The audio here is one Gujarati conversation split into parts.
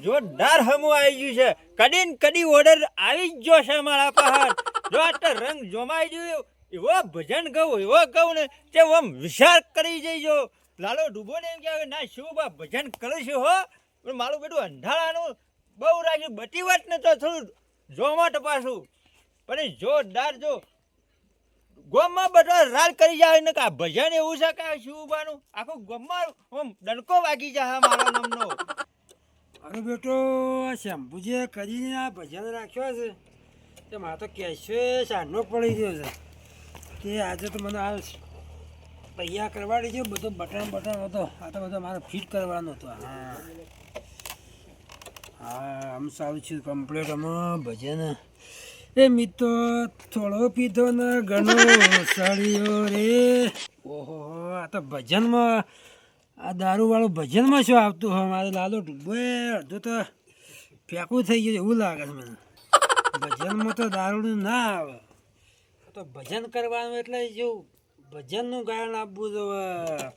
જોરદાર હમું આવી ગયું છે. કદી ને કદી ઓર્ડર આવી જ ગયો છે મારા પાસે. જો આ તો રંગ જોમાઈ ગયું. એવો ભજન ગાઉં એવો ગાઉં ને તે આમ વિચાર કરી જઈજો. લાલો ડૂબો ને એમ કહેવાય ના શું બા ભજન કરું છું હો. પણ મારું બેટું અંધારાનું બહુ રાખ્યું. બધી વાત ને તો થોડું જોમાં પાછું. પણ જોરદાર જો ગોમમાં બધા રાલ કરી જાય ને કે ભજન એવું છે કે શિવબાનું આખું ગોમમાં આમ ડંકો વાગી જાય મારા નામનો. અરે બેટો શંભુજીએ કરીને આ ભજન રાખ્યો છે તે મારે તો કેશો સાંજનો પડી ગયો છે કે આજે તો મને આ તૈયાર કરવાડી છે બધો બટન હતો આ તો બધો મારે ફિટ કરવાનો હતો. હા હા આમ સારું છે કમ્પ્લીટ આમાં ભજન. એ મિત્રો થોડો પીધો ને ઘણો સળિયો રે. ઓહો આ તો ભજનમાં આ દારૂવાળું ભજનમાં શું આવતું હોય મારે લાલો ડૂબો અડધું તો ફેંકવું થઈ ગયું એવું લાગે છે મને. ભજનમાં તો દારૂનું ના આવે તો ભજન કરવાનું એટલે જેવું ભજનનું ગાયન આપવું જોઈએ.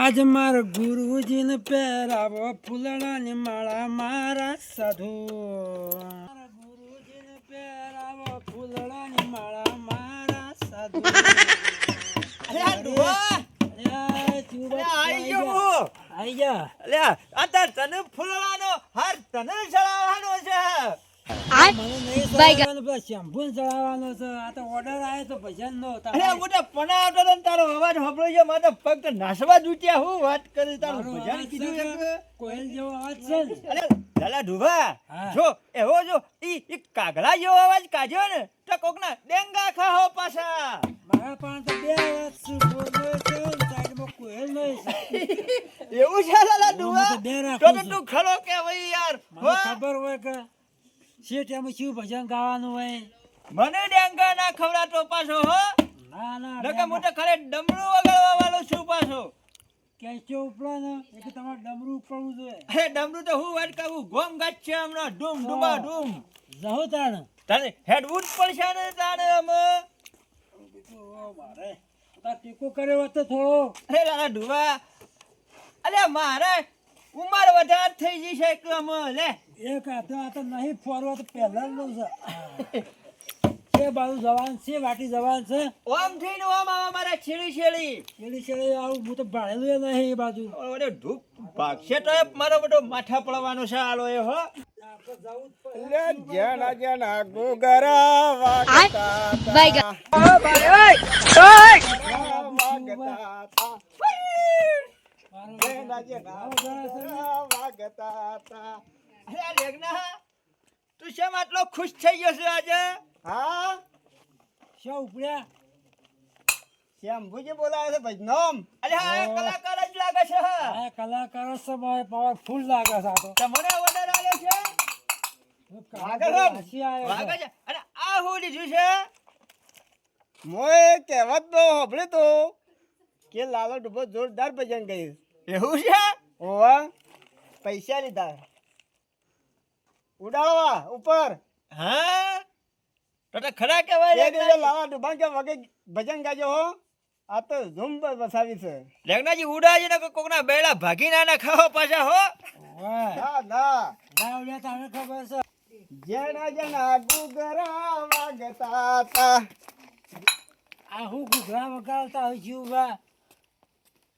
આજ મારા ગુરુજીને પહેરાવો ફૂલડાની માળા મારા સાધુ. મારા ગુરુજીને પહેરાવો ફૂલડાની માળા મારા સાધુ. આઈ જા અલ્યા આ તને ફૂલવાનો હાર તને ચડાવવાનો છે. મને નહીં ચડાવવાનો પેલા શેમ્પૂ ચડાવવાનો છે. આ તો ઓર્ડર આવ્યો તો ભજન નો. અરે મોટા પના આવતો તો ને તારો અવાજ સાંભળ્યો છે મારે પગ તો નાસવા જૂટ્યા. હું વાત કરી તારું ભજન કીધું એક કોયલ જેવો અવાજ છે ને. અરે લાલા ઢુભા જો એવો જો ઈ કાગડા જેવો અવાજ કાઢ્યો ને તો કોકના ડેંગા ખાહો પાછા. મારા પાસે તો બે અવાજ છે બોલો છે સાઈડમાં કોયલ નહીં છે. એવું છે લાલા ઢુભા બે તો રાખું તો તું ખરો કે ભાઈ યાર મને ખબર હોય કે શેઠિયામાં શું ભજન ગાવાનું હોય. મને ડેંગા ના ખવડાતો પાછો હો. ના ના નકા મોટે ખરે ડમરું વગાડવા વાળો છું પાછો. કેચો ઉપડો ને એટલે તમારે ડમરું ઉપડવું જોઈએ. અરે ડમરું તો હું વાત કહું ગોમ ગાચ છે હમણાં ડૂમ ડૂબા ડૂમ. જહો તાણ તને હેડવુડ પડશે ને તાણે અમે. મારે તાર ટેકો કર્યો હોત તો થોડો. અરે લાલા ઢુવા અલ્યા મારે ઉંમર વધારે થઈ ગઈ છે કે અમે લે. એક હાથે આ તો નહીં ફોરવા તો પહેલા નું છે બાજુ જવાન છે વાટી જવાન છે. ઓમ થઈને ઓમ આવા મારા છેડી છેડી છેડી છેડી આવું હું તો ભાડેલું નહીં એ બાજુ. અરે ધૂપ ભાગશે તો એ મારો બધો માથા પડવાનો છે આલો એ હો. જના જના ગુગરા વાગતા બાઈગા અરે લેગના તું શેમ આટલો ખુશ થઈ ગયો છે આજે. હા શું ઉપડ્યા શંભુજી બોલાવે છે ભજનોમ. અરે હા કલાકાર જ લાગે છે હા. આ કલાકારો સમય પાવરફુલ લાગે છે. આ તો તમને ઓર્ડર આવ્યો છે વાઘી આવ્યો વાગે છે. છે. અને આ હું લીધું છે મોએ કહેવત તો સાંભળ્યું તું કે લાલો ડૂબો જોરદાર ભજન ગયું. એવું છે. ઓવા પૈસા લીધા ઉડાડવા ઉપર. હા તો ખરા કહેવાય એ દિવસે લાલા ડૂબા કે વગે ભજન ગાજો હો. આ તો ઝૂમ પર વસાવી છે. લેગનાજી ઉડાજી ને કોકના બેડા ભાગી ના ખાઓ પાછા હો. વાહ ના ના ગાવડિયા તમને ખબર છે. જના જના ગુગરા વાગતા તા. આ હું ઘૂઘરા વગાડતા હોય છું બા.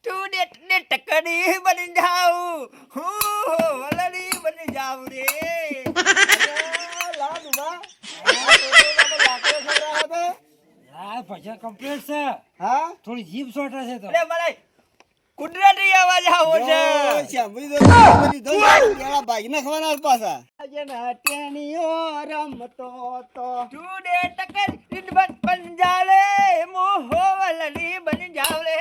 તું ને ટકડી બની જાઉં હું વલડી બની જાઉં રે. લાલા ડૂબા આ ભજન કમ્પ્લીટ છે. હા થોડી જીભ સોટા છે તો. અરે મને કુદરતી અવાજ આવો છે. ભાગી નાખવાના પાછા ટેણીઓ રમતો તો તું ને ટકડી બન જાવે મોહો વલડી બની જાવ રે.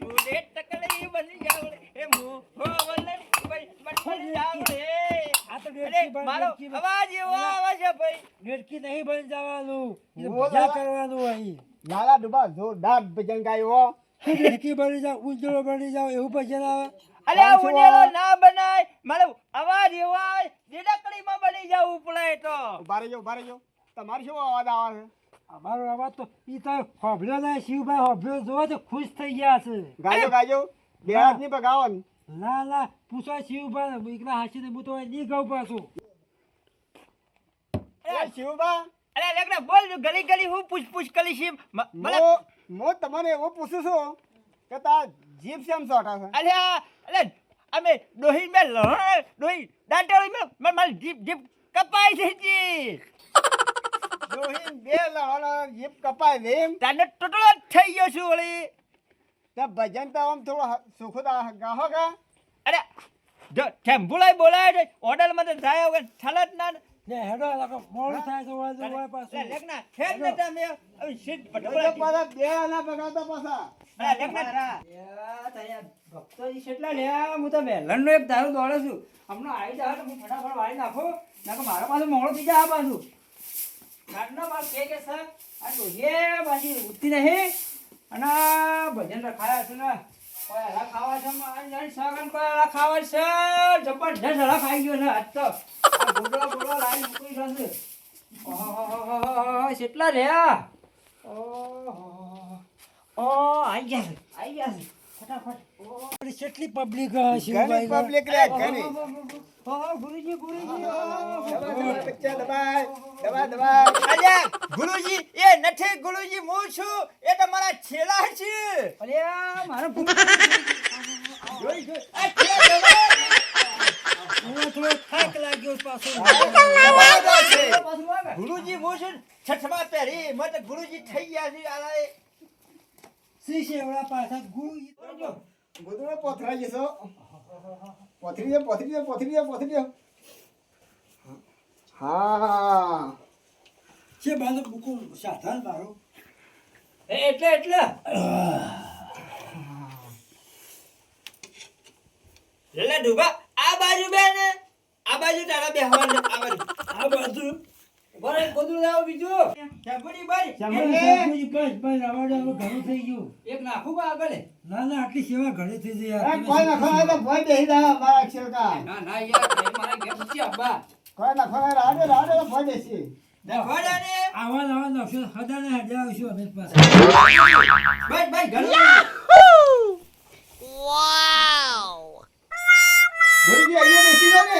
તું ને ટકડી બની જાવ રે મોહો વલડી બની જાવ રે. આ તો અરે મારો અવાજ એવો આવે છે ભાઈ. ડેડકી નહીં બની જવાનું એ તો ઓ ભજન લાલા. કરવાનું હોય. લાલા ડુબા જોરદાર ભજન ગાયો. ડેડકી બની જાવ ઉજળો બની જાવ એવું ભજન આવે. અરે ઉનેલો ના બનાય મારો અવાજ એવો આવે દેડકડીમાં બની જવું પડે તો. ઉભા રહેજો તમારે શું અવાજ આવે છે? અમારો અવાજ તો ઈ તો હોભળ્યો નહીં શિવભાઈ હોભળ્યો જોવો તો ખુશ થઈ ગયા છે. ગાજો બે હાથ ની પગાવો ને. ના ના પૂછો શિવભા એકલા હાચી હું તો નહીં કહું પાછું એ શિવબા અરે લેકડા બોલ ગલી ગલી હું પૂછ કરી છે હું તમને એવું પૂછું છું કે તાર જીભ શેમ સોટા છે અરે અમે ડોહી મે લહણ ડોહી દાંતળી મે મારી જીપ કપાઈ છે જી ડોહીન બે લહણ જીભ કપાય વેમ તાને ટોટલો થઈ ગયો છું વળી તે ભજન તો આમ થોડો સુખો ગાહો કા અરે જો ટેમ્પુલાય બોલાય છે ઓર્ડર માં તો જાય વગર છલત ના ને હેડો લાગો મોડું થાય તો વાય પાછું લેકના ખેડ ને તમે હવે સીટ એટલે પટપડા પાછા બે ના બગાડતા પાછા અરે લેકના ભક્તોજી કેટલા લ્યા હું તો વેલણનો એક દારૂ દોડે છું હમણાં આવી જાય તો હું ફટાફટ વાળી નાખો નાખો મારા પાસે મોડો થઈ જાય આ બાજુ ઘરનો બાપ કે સર આ ડોહીએ બાજી ઉઠતી નહીં અને ભજન રખાયા છે ને કોઈ હલા ખાવા છે સગન કોઈ હલા ખાવા છે જબરજસ્ત હલા ખાઈ ગયો છે આજ તો આ ગોળો લાવી મૂકી છે ઓહો કેટલા રહ્યા ઓહો આઈ ગયા છે ફટાફટ કેટલી પબ્લિક ઘણી પબ્લિક રે ઘણી ગુરુજી દબા અલ્યા ગુરુજી એ નથી ગુરુજી હું છું એ તમારા છેલા છે અલ્યા મારો જોઈ જોઈ આ છેલા થોડો થાક લાગ્યો પાછો ગુરુજી હું છું છઠમાં પહેરી મત ગુરુજી થઈ ગયા છે આલા શ્રી શેવડા પાછા ગુરુ બધું પોથરા જશો પોથરી દે હા છે બાજુ બુકુ સાધારણ મારો એટલે લેલા ડુબા આ બાજુ બેન આ બાજુ તારા બેહવાનું આ બાજુ બરે ગોદડું લાવો બીજું ચાબુડી બારી બસ ઘણું થઈ ગયું એક નાખું બા આગળ ના ના આટલી સેવા ઘણી થઈ ગઈ યાર. કોઈ ના તો ભોય બેહી રહ્યા મારા અક્ષર કા ના યાર ભાઈ મારા ઘેર નથી આબા કોઈ ના રાડે તો ભોય બેસી દેખોડાને આવા નવા નવસો હજાને હજાર આવશું અમે પાસે ભાઈ ઘણું ગુરુજી અહીંયા બેસી જાઓ ને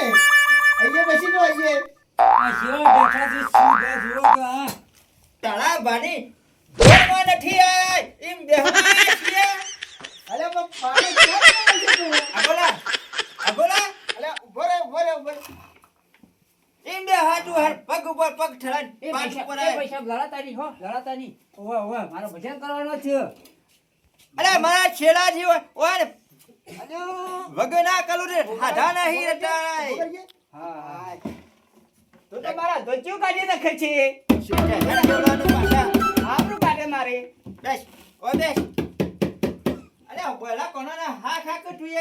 અહીંયા બેસી જાઓ અહીંયા આ સેવા બેઠા છે સીધા જોરો કે આ તાળા બાની ઘરમાં નથી આય એમ બેહવા છીએ અલે પણ પાણી ક્યાં આવે છે તું આગોલા અલે ઉભો રે એમ બે હાથું હાર પગ ઉપર પગ ઠરાન એ પાંચ ઉપર આય પૈસા લડાતાની ઓવા મારો ભજન કરવાનો છે અરે મારા છેડા થી ઓય વગના કલુ રે હાધા નહીં રટાય હા તું તો મારા ધોચું કાઢી નાખે છે આપણું કાઢે મારે બેસ ઓય બેસ અરે બોલા કોના હા ખા કે તું એ એ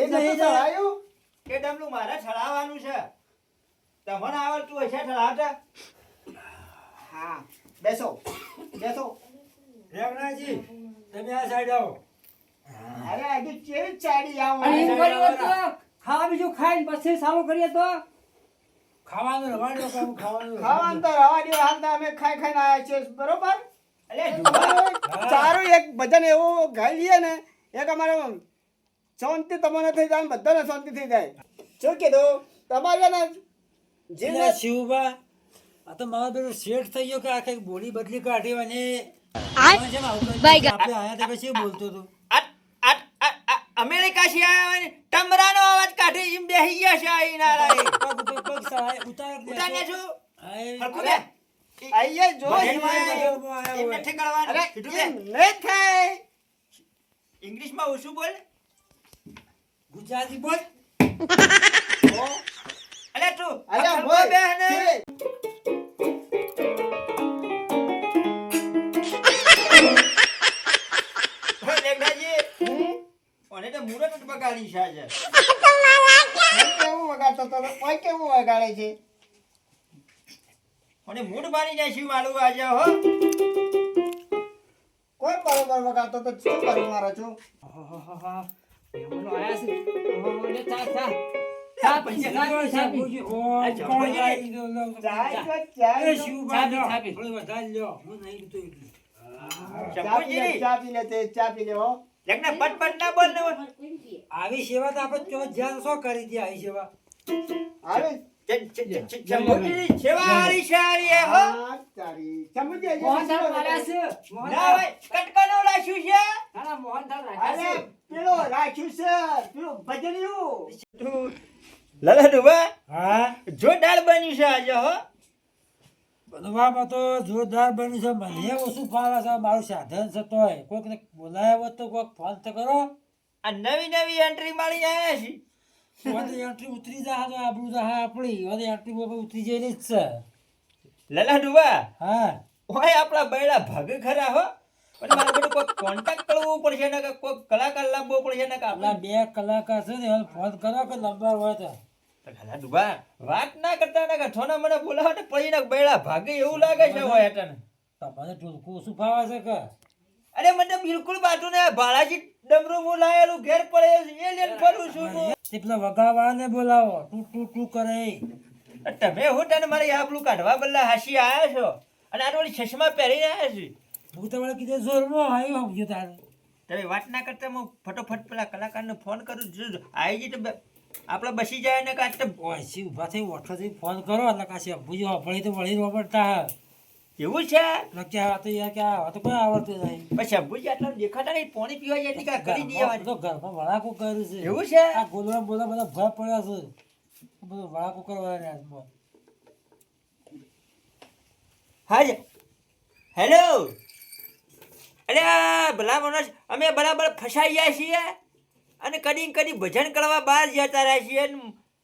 નતો ચડાયું કે ડમલું મારે છડાવવાનું છે તમને આવડતું હશે છડાવતા હા બેસો રેવણાજી તમે આ સાઈડ આવો અરે આજે કેવી ચાડી આવો અને એમ કર્યું તો ખાવા બીજું ખાઈને પછી સારું કરીએ તો ખાવાનું રવાડો કામ ખાવાનું ખાવાનું તો રવા દો હાલ તો અમે ખાઈને આયા છે બરોબર અરે ચારું એક ભજન એવું ગાઈ લઈએ ને એક અમારે શાંતિ તમને થઈ જાય બધાને શાંતિ થઈ જાય શું કીધું તમારે ને જીલા શિવબા આ તો મારો બેટો શેઠ થઈ ગયો કે આખી બોલી બદલી કાઢી અને આપણે આયા તે પછી બોલતો હતો અમેરિકા થી આવ્યા ને ટમરાનો અવાજ કાઢી એમ બેહી ગયા છે આઈ નારાય પગ ઉપર પગ સહાય ઉતાર દે ઉતાને છું આય હરખું બે આઈએ જો ભજન એમ માં આયા એમ હોય. નથી કરવાનું અરે સીધું એમ બે. નહીં થાય ઇંગ્લિશ માં ઓછું બોલ ગુજરાતી બોલ અલે તું અલ્યા હરખું બોલ બે ને છે. ઓય લેગડાજી ઓને તો મુરત જ બગાડી છે આજે કેવું વગાડતો તો કોઈ કેવું વગાડે છે ઓને મૂડ મારી જાય છે મારું આજે હો કોઈ બરોબર વગાડતો તો શું કરું મારો છું મહેમાનો આયા છે ઓહો લે ચા બોલજી, ઓ કોણ લાગી દો લો. ચાય તો એ ચાય શિવબા લો. છાપી, છાપી. થોડી વધારે લ્યો હું નહીં પીતો એટલી. ચા પી લે તે ચા પી લે હો એકને પટ ના બોલ ને આવી સેવા તો આપણે ચો જ્યાં શું કરી દે આવી સેવા આવે શંભુજી સેવા હારી છે હારી હે હો આ તારી સમજી આજે મોહનથાળ માર્યા છે ના મોહનથાળ ભાઈ કટકાનો રાખ્યું છે ના ના મોહનથાળ રાખ્યા અરે છે પેલો રાખ્યું છે પેલો ભજનિયું લાલા ડુબા હા જોરદાર બન્યું છે આજે હો બનવામાં તો જોરદાર બન્યું છે મને ઓછું ફાવે છે મારું સાધન છે તોય કોઈકને બોલાયા હોત તો કોઈક ફોન તો કરો આ નવી એન્ટ્રી મારી આવ્યા છે ઓને એન્ટ્રી ઉતરી જા તો આપણું જા આપણી ઓને એન્ટ્રી ઉપર ઉતરી જઈને જ છે લાલા ડુબા હા ઓય આપણા બૈડા ભાગ ખરા હો પણ મારે બધું કોઈ કોન્ટેક્ટ કરવું પડશે ને કે કોઈ કલાકાર લાવવો પડશે ને કે આપણા આપણે બે કલાકાર છે ને એને ફોન કરો કે નંબર હોય તો લાલા ડુબા વાત ના કરતા ને કે થોડા મને બોલાવો ને પડી ને બૈડા ભાગે એવું લાગે છે હોય એટલે તમને ટૂંકું ઓછું ફાવે છે કે અરે મને બિલકુલ બાટું ને ભાડાજી ડમરું હું લાયેલું ઘેર પડે છે, એ લઈને ફરું છું હું. તે પેલા વગાડવાળાને બોલાવો તું તું તું કરે તમે હું તને મારી આબરૂ કાઢવા બદલા હાસી આયા છો અને આ વળી ચશ્મા પહેરીને આયા છે હું તમારે કીધે જોરમાં આવ્યો સમજો તારે તમે વાત ના કરતા હું ફટોફટ પેલા કલાકારને ફોન કરું છું આવી જઈ તો આપણે બસી જાય ને કાંઈ તો ઓછી ઊભા થઈ ઓઠોથી ફોન કરો એટલે કાશી ભૂજો ભળી તો વળી રોબડતા એવું છે નક્કી આ તો યાર કે આ તો કોઈ આવડતું નહીં પછી અબ્બુજી આટલા દેખાતા નહીં પાણી પીવા જાય એટલે કાંઈ કરી દઈએ ઘરમાં તો ઘરમાં વળાકું કર્યું છે એવું છે આ ગોલવા બોલા બધા ભય પડ્યા છે બધું વળાકું કરવાના હાથમાં હાજ હેલો અરે આ ભલા મનોજ અમે બરાબર ફસાઈ ગયા છીએ અને કદી કદી ભજન કરવા બહાર જતા રહ્યા છીએ અને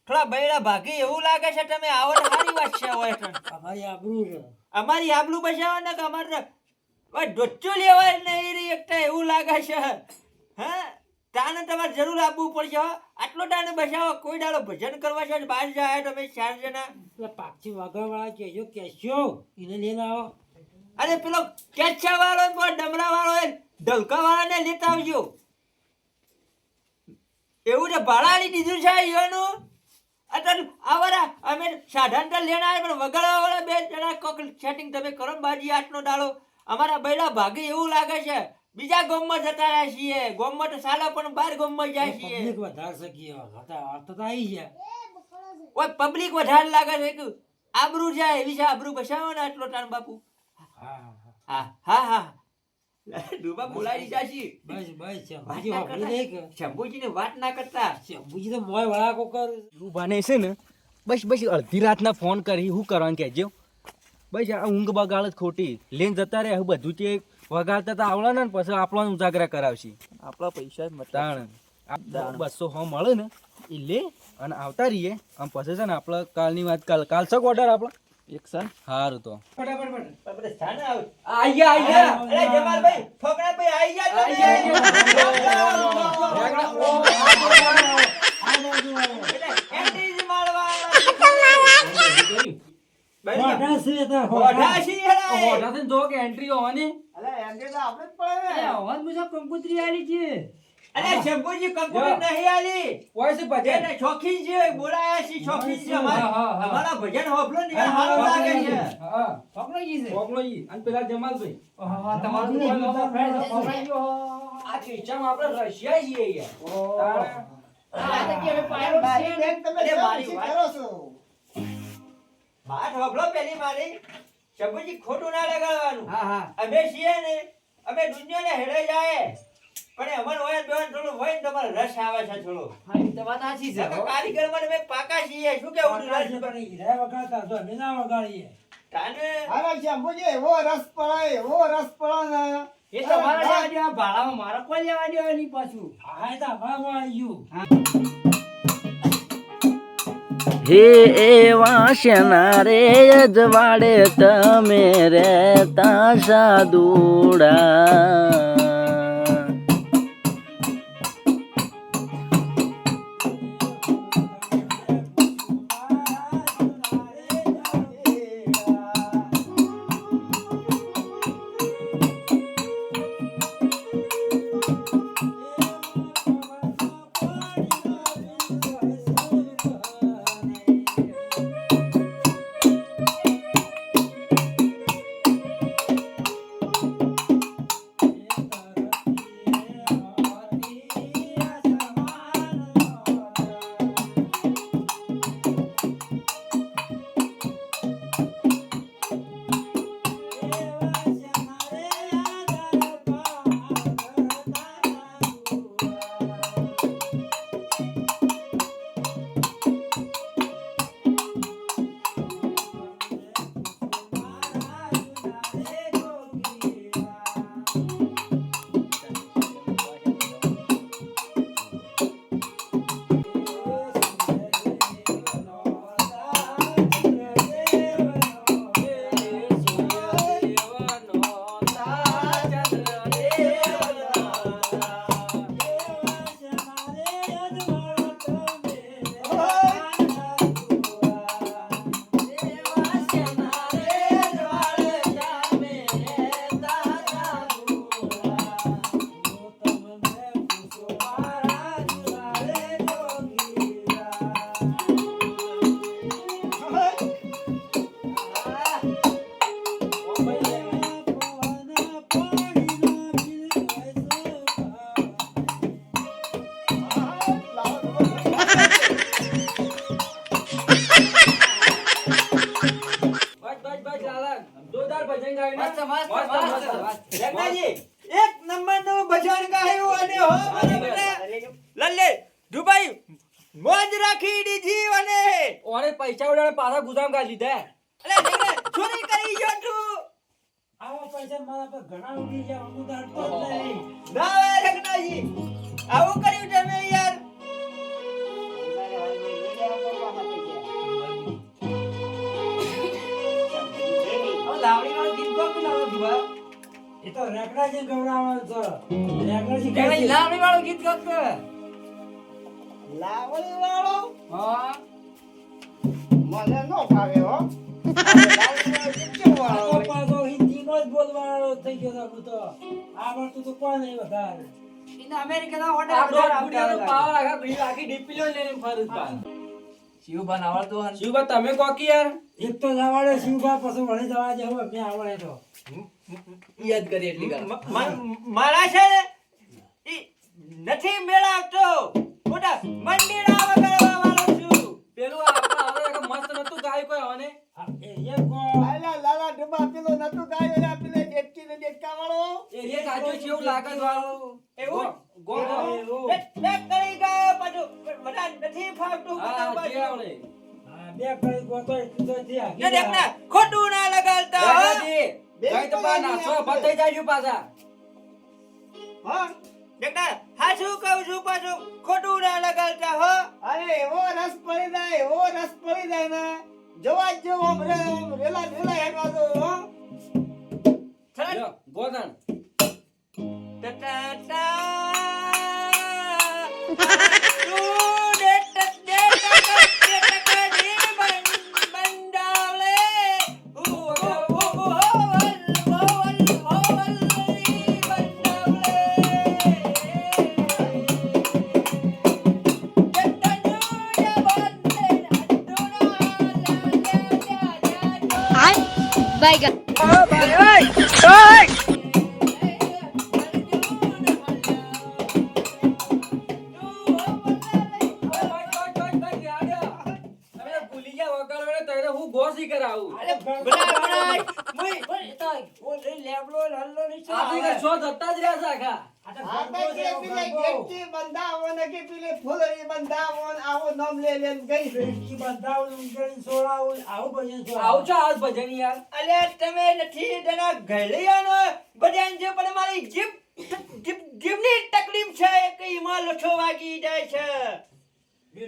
થોડા બૈડા ભાગે એવું લાગે છે તમે આવો તો સારી વાત છે હોય તો અમારી આબરૂ છે અમારી આબલું બચાવો ને કે અમારે ડોચો લેવાય નહીં રહી એકતા એવું લાગે છે હા તાને તમારે જરૂર આપવું પડશે હો. આટલો ટાણે બચાવો કોઈ દાડો ભજન કરવા છે બહાર જાય તમે 4 જણા પેલા પાછી વાગવાવાળા કહેજો કેશો એને લઈને આવો અને પેલો કેચ્છા વાળો ને પેલો ડમરા વાળો એ ઢલકા વાળાને લેતા આવજો એવું છે ભાડાડી દીધું છે એનું અત્યારે આવારા અમે સાધન તો લેણા આવે પણ વગાડવા વાળા 2 જણા કોક સેટિંગ તમે કરો ને બાજી આટલો ડાળો અમારા બૈડા ભાગે એવું લાગે છે બીજા ગામમાં જતા રહ્યા છીએ ગામમાં તો સાલા પણ બહાર ગામમાં જાય છીએ પબ્લિક વધારે શકી હતા તો આવી ગયા ઓય પબ્લિક વધારે લાગે છે કે આબરૂ જાય એવી છે આબરૂ બસાવો ને આટલો ટાણ બાપુ હા હા હા હા ડૂબા બોલાવી જાશી બસ બસ છે વાત બીજી ના વાપરી નહીં કે કરતા. શંભુજીને વાત ના કરતા બીજી તો મોય વળાકો કર રૂબાને છે ને બસ અડધી રાતના ફોન કરી શું કરવાનું કહેજો બસ આ ઊંઘ બગાડ જ ખોટી લઈને જતા રહે બધું તે વગાડતા તો આવડે ને પછી આપણને ઉજાગરા કરાવશી આપણા પૈસા જ તાણ 200 મળે ને એ લે અને આવતા રહીએ આમ પછી છે ને આપણે કાલની વાત કાલ છે ઓર્ડર આપણો એક સાલ સારું તો આપણે સ્થાને આવ આઈ ગયા અરે જમાલભાઈ ફકરાભાઈ આઈ ગયા એન્ટ્રી જ મારવા મોઢા છે તો ઓઢા છી હેડા ઓર્ડર જો કે એન્ટ્રી હોવાની અલે એન્ડે તો આપણે જ પડે ને અવાજ મુજબ કંકોત્રી આલી છે અરે શંભુજી કમ્પ્યુટર નહીં આલી કોઈ છે ભજન એને શોખીન છે બોલાયા છે શોખીન છે અમારા ભજન હોભલો ને હા, સારું લાગે છે હા પકડાઈ ગઈ છે કોકનો ઈ અને પેલા જમાલભાઈ હા તમારું પકડાઈ ગયો આ ખીચામાં આપણે રશિયા છીએ યાર આ તો કે હવે પાયલોટ મારી છે બેન તમે અરે શા મારી પછી વાત. કરો છો વાત હોભલો પેલી મારી શંભુજી ખોટું ના લગાડવાનું હા હા અમે છીએ ને અમે દુનિયાને હેડે જાય પણ અમર હોય બેન થોડું હોય ને તમારે રસ આવે છે થોડો હા એ તો વાત સાચી છે હો. કારીગર માં અમે પાકા છીએ શું કેવું રસ હીરા વગાડતા તો અમે ના વગાડીએ તાને અરે શંભુજી એવો રસ પડે ને એ તમારા લેવા દેવા ભાડામાં મારે કોઈ લેવા દેવા નહીં પાછું હા એ તો અમારામાં આવી ગયું હે એવા શેના રે અજવાડે તમે રહેતા સાદુડા રત્નાજી, એક નંબરનું ભજન ગાયું અને હો મારા બેટા લલ્લે દુબઈ મોજ રાખી દીધી અને ઓને પૈસા ઉડાડે પાછા ગુદામ કાઢી લીધા. અલે જગને ચોરી કરી ગયો તું. આવા પૈસા મારા પર ઘણા ઉડી ગયા હું તો હટતો જ નહીં. ના હોય રત્નાજી, આવું કર્યું તમે યાર. એ તો રેકડાજી ગવડાવવાનો છે. રેકડાજી પેલા ગાય છે. લાવણી વાળું ગીત ગાતો. લાવણી વાળો હા મને નો ભાવે હો. લાવણી વાળો કેવું વાળો આ તો હોય? પાછો હિન્દીમાં જ બોલવાનો થઈ ગયો છે હું તો. આવડતું તો કોણ નહીં વધારે. ઇને અમેરિકાના હોટલ આ દોઢ ફૂટિયાનો પાવર આખા બીજ આખી ડીપીલો લઈને ફરું પા. શિવબા આવડતું હન. શિવબા તમે કોકી યાર એક તો જવાડે શિવબા પછી વળી જવા જેવું મેં આવડે તો. યાદ કરી એટલી કર. મારા છે ને ઈ નથી મેળાવતો. મોટા મંદિરા વગાડવા વાળો છું. પેલું આપણા આવે કે મસ્ત નતું ગાય કોઈ આને. હા, એ એક ગો. આલા લાલા ડબ્બા પેલો નતું ગાયો લા પેલે ડેટકી ને ડેટકા વાળો. એ સાચો છે એવું લાગે વાળું. એવું? Go go. એવું. બે કરી ગયો પાછું બધા નથી ફાવતું હા બધા જે બાજુ. આવડે. હા, બે કઈ ગોતો એટલું તો થયા. ને દેખના ખોટું ના લગાડતા હો. દાદાજી, ગાય તો પા નાસો બતાઈ જાજો પાછા. હા દેખના હાચું કહું છું પાછું ખોટું ના લગાડતા હો. અરે એવો રસ પડી જાય એવો રસ પડી જાય ને જોવા જ જેવો આમ રેલા રેલા હેડવા દો હો. ચાલ. લ્યો, ગોધણ. ટા ટા તું દેટ ની બંડાવલે ઓ હોવલ ની બંડાવલે Bye. તમે ભૂલી ગયા વગાડવાને તઈને હું ગોસી કરાવું. આપણી ઘર છો જતા જ રહ્યા છે આખા. આ તો કે પેલે ડેટકી બંધાવો ને કે પેલે ફૂલડી બંધાવો ને આવો નામ લે લે ગઈ છે. ઈ બંધાવું, ઊંઘાડીને સોડાવું, આવું ભજન છો. આવું છો આજ ભજન યાર. અલે તમે નથી તેના ગળિયાનો બધાને જે પણ મારી જીભની તકલીફ છે કે એમાં લોઠો વાગી જાય છે.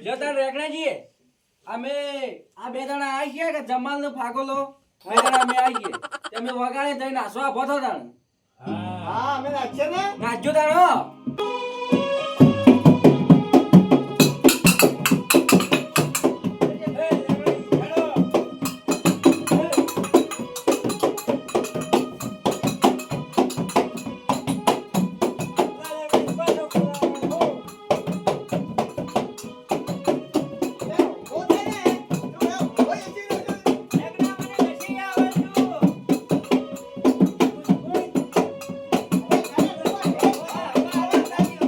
જો તાર રેકડાજી અમે આ બે જણા આવી ગયા કે જમાલ નો ફાગો લો બે જણા અમે આવી ગયા તમે વગાડે તઈ નાસો આપો તો તાણ હા. હા અમે નાખીએ ને નાચજો તાણ હો. બોલે ને તું હોય છે ને એકના મને નથી આવડતું. આવડતું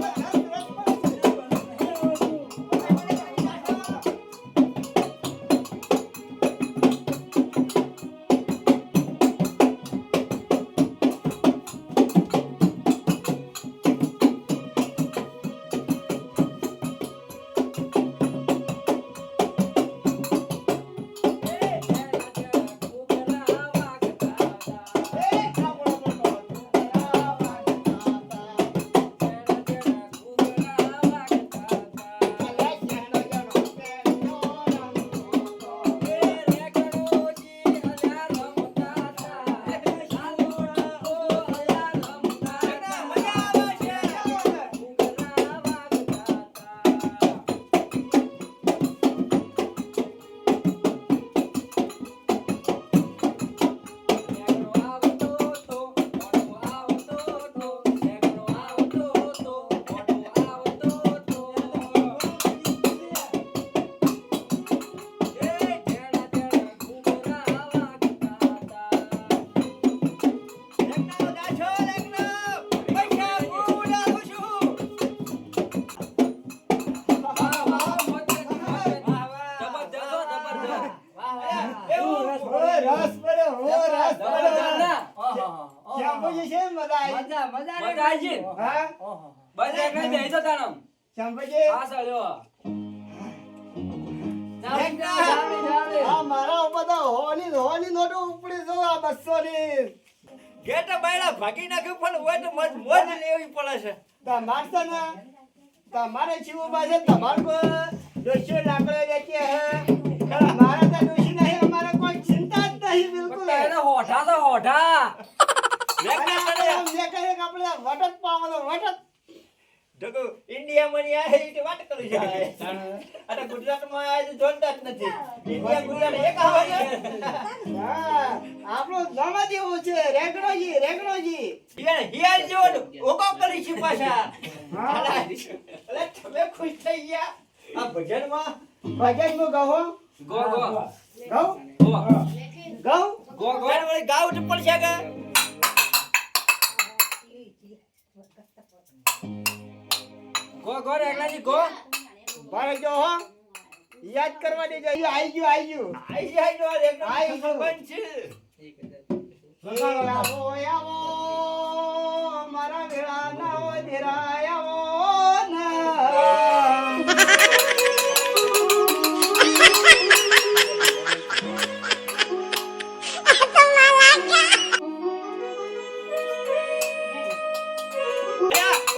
મજા આવી મજા મજા આવી ગઈ? હા ઓહો. બસ એકલા બેહી તો તાણમ. સંભાજી આ સળ્યો. આ મારા ઉપર તો હોની નોટો ઉપડી જો આ 200 ની ગેટ બાયડા ભાગી નાખ્યું પણ હોય તો મજ મોજ લેવી પડે છે. તમાર છે ને તમારે જીવો પાસે તમાર કો દોશી લાકડે લેકે હે મારા તો દોશી નહીં અમારે કોઈ ચિંતા જ નહીં બિલકુલ એને હોઠા તો હોઠા. લેખના તને આપણે આપણે વટત પાવાનો વટત ઢગો ઇન્ડિયામાં ની આ રીતે વાત કરી જાય. અને ગુજરાતમાં આ તો જોનતા જ નથી. ઇન્ડિયા ગુજરાત એક આવે છે. હા આપણો નામ જ એવું છે રેગડોજી હિયાર જેવો ઓકો કરી છે પાછા. અલે તમે ખુશ થઈ ગયા આ ભજનમાં. ભજન નું કહો ગો ગો કહું ગો કહું ગો ગો. વળી ગાવ તો પડશે કે ગો ગો રેગલાજી ગો. ભારે જો હો યાદ કરવા દેજો આવી ગયું આઈ જાય નો એકદમ આઈ ખબર ગયું. બંધ છે. આવો આવો મારા વેળા ના હોય ધીરા આવો ના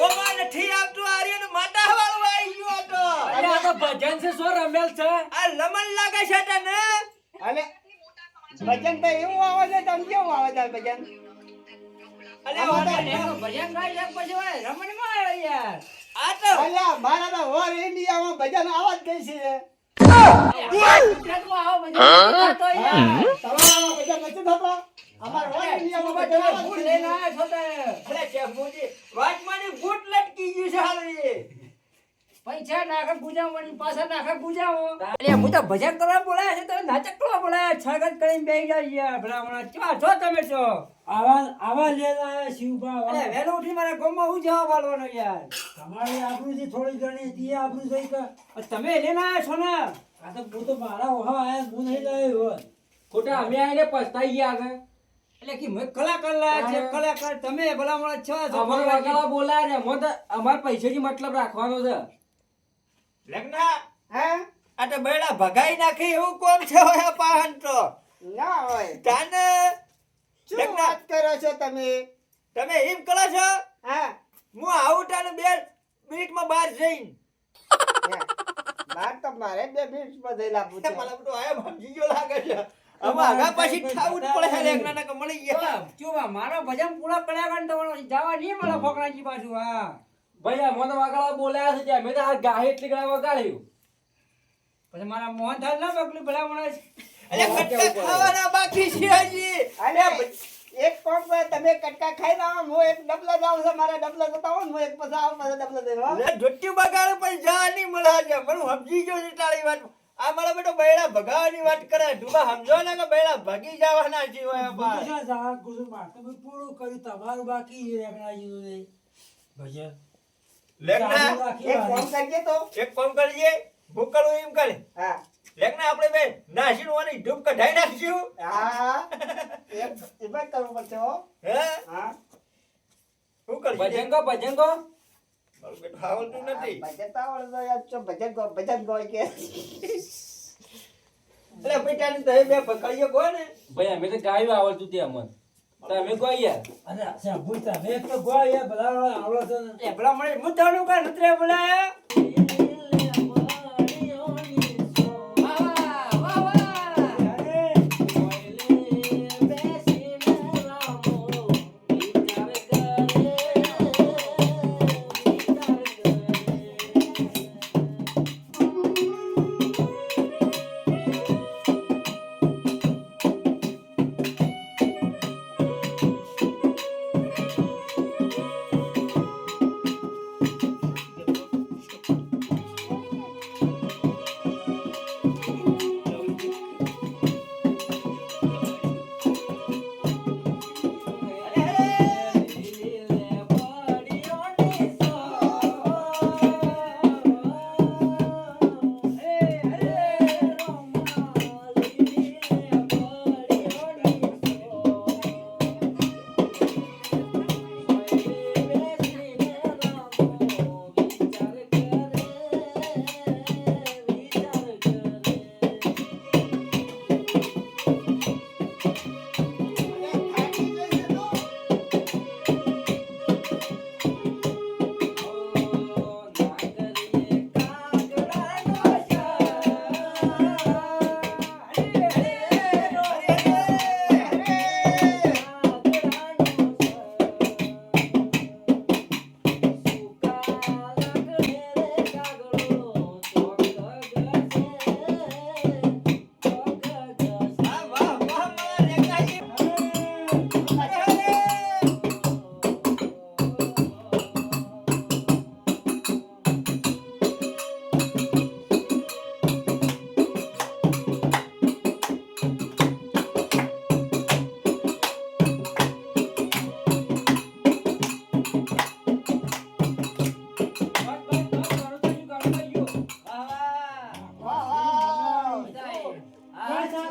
ઓમાં નથી આવતું આર્યન માતા વાળો આવી ગયો તો. અરે આ તો ભજન છે શું રમેલ છે? આ લમન લાગે છે તને. અને ભજન તો એવું આવે છે તમે કેવું આવે છે ભજન અલે ભજન ગાઈ લે પછી હોય રમણીમાં આવ્યો યાર. આ તો અલ્યા મારા તો ઓલ ઇન્ડિયામાં ભજન આવાજ ગઈ છે ગુજરાતમાં આવો ભજન નથી થતો યાર. તમારામાં ભજન નથી થતો અમારા ઓલ ઇન્ડિયામાં ભજન આવાજ ભૂલ ગઈ લઈને છે. આવ્યો છો તે. અલે શેફુજી વાટમાંની બૂટ લટકી ગયું છે હાલ એ. પૈસા નાખે ગુજામણી પાછા નાખે ગુજામો. અરે હું તો ભજન કરવા બોલાયા છે તમે નાટક કરવા બોલાયા છગત કરીને બેહી જાય યાર ભલામણા ચા છો તમે છો. આવા લેલા શિવબા અરે વહેલો ઉઠી મારા ગામમાં હું જવાબ આલવાનો યાર. તમારી આબરૂ જે થોડી ઘણી હતી એ આબરૂ થઈ કે તમે લઈને આવ્યા છો ને. આ તો હું તો મારા ઓહા આયા હું નહીં લાવ્યો ખોટા અમે આઈને પસ્તાઈ ગયા આગળ. એટલે કે મેં કલાકાર લાયા છે કલાકાર તમે ભલામણા છો છો. અમારો વાગાળા બોલાય ને અમે તો અમારા પૈસાથી મતલબ રાખવાનો છે. લગ્ના હે આ તો બેડા ભગાઈ નાખી એવું કોમ છે હોય પાહન તો. ના હોય તાને શું લગ્ન વાત કરો છો તમે તમે એમ કરો છો હા હું આવું તાને 2 મિનિટમાં બહાર જઈને. બાર તો મારે 2 મિનિટ માં લાવવું છે મને બધું આયા સમજી ગયો લાગે છે. હવે આગા પાછી ઠાવું જ પડે છે લેખના કે મળી ગયા. ચુવા મારો ભજન પૂરા કર્યા કારણ તમારો જવા નહીં મળે ફોકરાજી પાછું હા. ભાઈ અમે તો વાગાળા બોલાયા છે ત્યાં. મેં તો આ ગાહે એટલી ગળા વગાડ્યું. પછી મારા મોહનથાળ ના બગલું ભલામણા છે. અલે કટકા ખાવાના બાકી છે હજી. અરે એક કોમ પર તમે કટકા ખાઈ ના હું એક ડબલા જાઉં છું મારા ડબલા જતા હોય ને હું એક પછી આવું પછી ડબલા દેવા લે ધોતી બગાડે પણ જા નહીં મળે છે. મને સમજી ગયો છે તારી વાત. આ મારા બેટો બૈડા ભગાવાની વાત કરે. ડુબા સમજો ને કે બૈડા ભાગી જવાના છે હોય બાર. પૂરું કર્યું તમારું બાકી રેગણાજીનું નહીં ભજન લેખના એક કોમ કરીએ તો એક કામ કરીએ ભૂકળું એમ કરે. હા લેખના આપણે બે નાસીનું વાની ધૂપ કઢાઈ નાખશું. હા એક ઇવેન્ટ કરવું પડશે હો હે હા શું કરીએ? ભજંગો ભજંગો. મારું બેટું આવડતું નથી. ભજન તો આવડે તો યાર ચો ભજન ગોય કે એટલે બેટાને તો એ બે પકડીએ કોને. ભાઈ અમે તો ગાયું આવડતું તે અમને. તમે કોઈ યાર. અરે સાંભળ તમે એક તો ગોળ યાર બધા આવડે છે ને એ ભલામણે મુદ્દાનું કાંઈ નથી રે બોલાયા. વાહ, વાહ, વાહ, વાહ.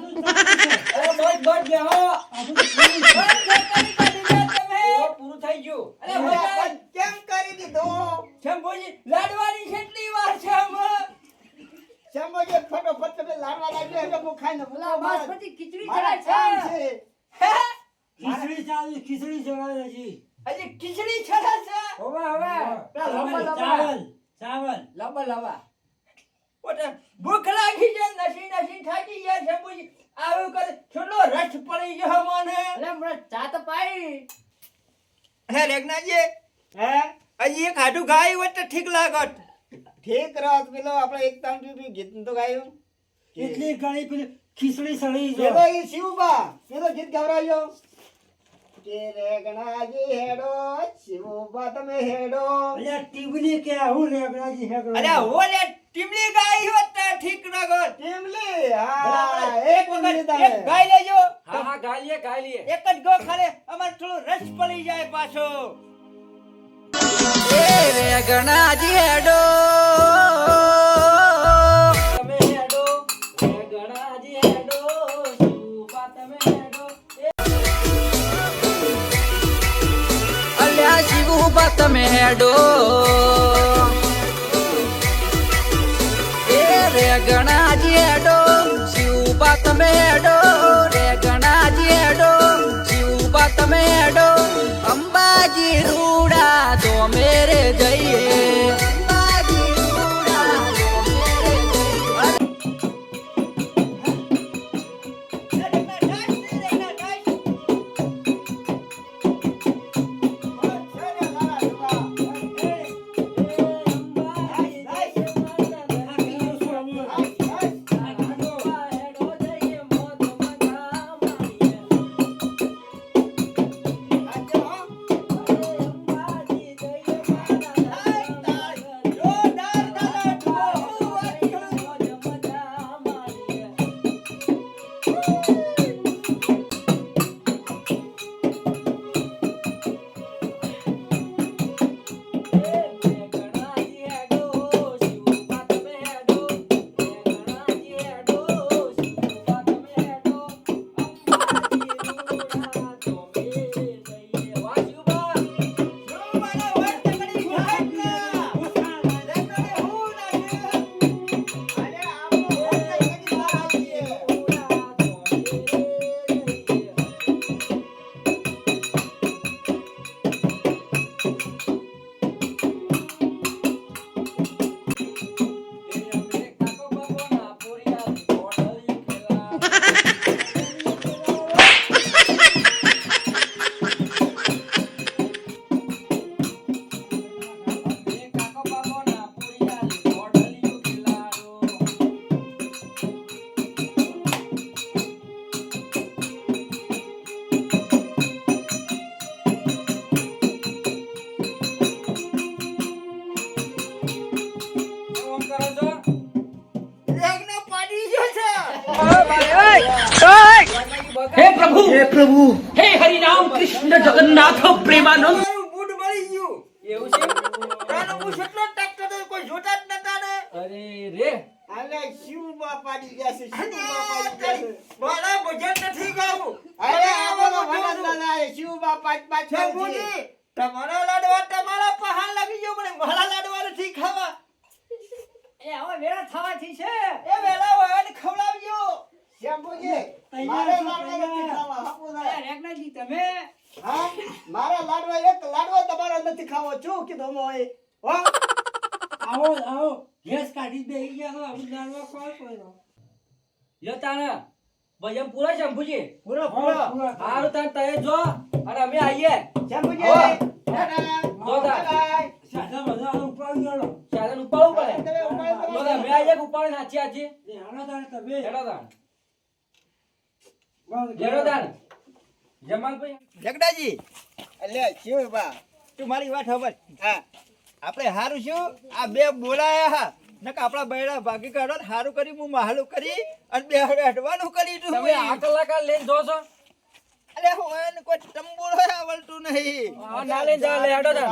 અરે બસ બસ બેહો. ઓ, પૂરું થઈ ગયું. અરે ભગવાન, કેમ કરી દીધું શંભુજી, લાડવાની કેટલી વાર છે આમાં? શંભુજી ફટોફટ તમે લાડવા લાગ્યો એટલે હું ખાઈને ભૂલા બાસમતી ખીચડી મારા ચડાય કામ છે. છે ખીચડી ચાલી ખીચડી જવાય હજી હજી ખીચડી ચડાય છે. હવે પેલા ચાવલ ચાવલ લાંબા લાંબા. પોતે ભૂખ લાગી છે, નસી નસી થાકી ગયા શંભુજી. આવું કરે છોડો રસ પડી ગયો મને. અરે હમણાં ચા તો પાઈ. હે રેગનાજી, હે હજી એક હાડું ગાય હોત તો ઠીક લાગત. ઠીક રાત પેલો આપણે એક તાણ બી ગીત તો ગાયું એટલી ઘણી પેલી ખીચડી સળી પેલો ઈ શિવબા પેલો ગીત ગવરાયો કે રેગણાજી હેડો શિવબા તમે હેડો અલ્યા ટીબલી કે હું રેગણાજી હેગણો અરે ઓલે ટીમલી ગાય હોત તો ઠીક લાગત. ટીમલી હા બરાબર, એક વખત મિનિટ એક આવે ગાય લેજો. હા હા ગાલીએ ગાલીએ એક જ ગો ખાલે અમાર થોડો રસ પડી જાય પાછો. ગણાજી હેડો તમે હેડો એ ગણાજી હેડો શિવબા તમે હેડો અલ્યા શિવબા તમે હેડો એ રે ગણાજી હેડો શિવબા તમે હેડો રે ગણાજી હેડો શિવબા તમે હેડો અંબાજી રૂડા તો મેરે જઈએ અંબાજી રૂડા તો મેરે જઈએ રેગના પાડી ગયો છે. મારું બૂટ મળી ગયું. એવું છે તાનો હું કેટલો ટકતો તો કોઈ જોતા જ નતા ને. અરે રે અરે શિવબા પાડી ગયા છે શિવબા પાડી ગયા છે મારા ભજન નથી ગાવું. અરે આવો ભગવાન દાદા શિવબા પાંચ પાંચ શંભુજી, તમારા લાડવા તમારા પહાણ લાગી ગયો પણ મારા લાડવા નથી ખાવા. એ હવે વેળા થવાથી છે. એ વેલા હોય ને ખવડાવજો. શંભુજી મારે લાડવા નથી ખાવા અરે હાપુદા રેગનાજી તમે હા મારા લાડવા એક લાડવા તમારા નથી ખાવો શું કીધું મોય હો આવો આવો ગેસ કાઢી બેહી ગયા તો આવું જાણવા કોણ પડ્યો યો તાને ભજન પૂરા શંભુજી પૂરો હારું તાન તય જો અને અમે આવીએ શંભુજી સાદા બધા ઉપાડી ગયો સાધન ઉપાડવું પડે તો અમે આવીએ કે ઉપાડે સાચી સાચી હાલો તારે તમે હેડો તાન હેડો તાન જમાલભાઈ જગડાજી, અલ્યા શિવબા તું મારી વાત ખબર. હા આપણે હારું શું આ બે બોલાયા હા નક આપણા બૈરા ભાગી કાઢો ને હારું કરી હું મહાલું કરી અને બે હડવાનું કરી તું તમે આ કલાકાર લઈને જો છો અરે હું કોઈ ટંબોળો આવડતું નહીં. ના લઈને જા લે હેડો તાન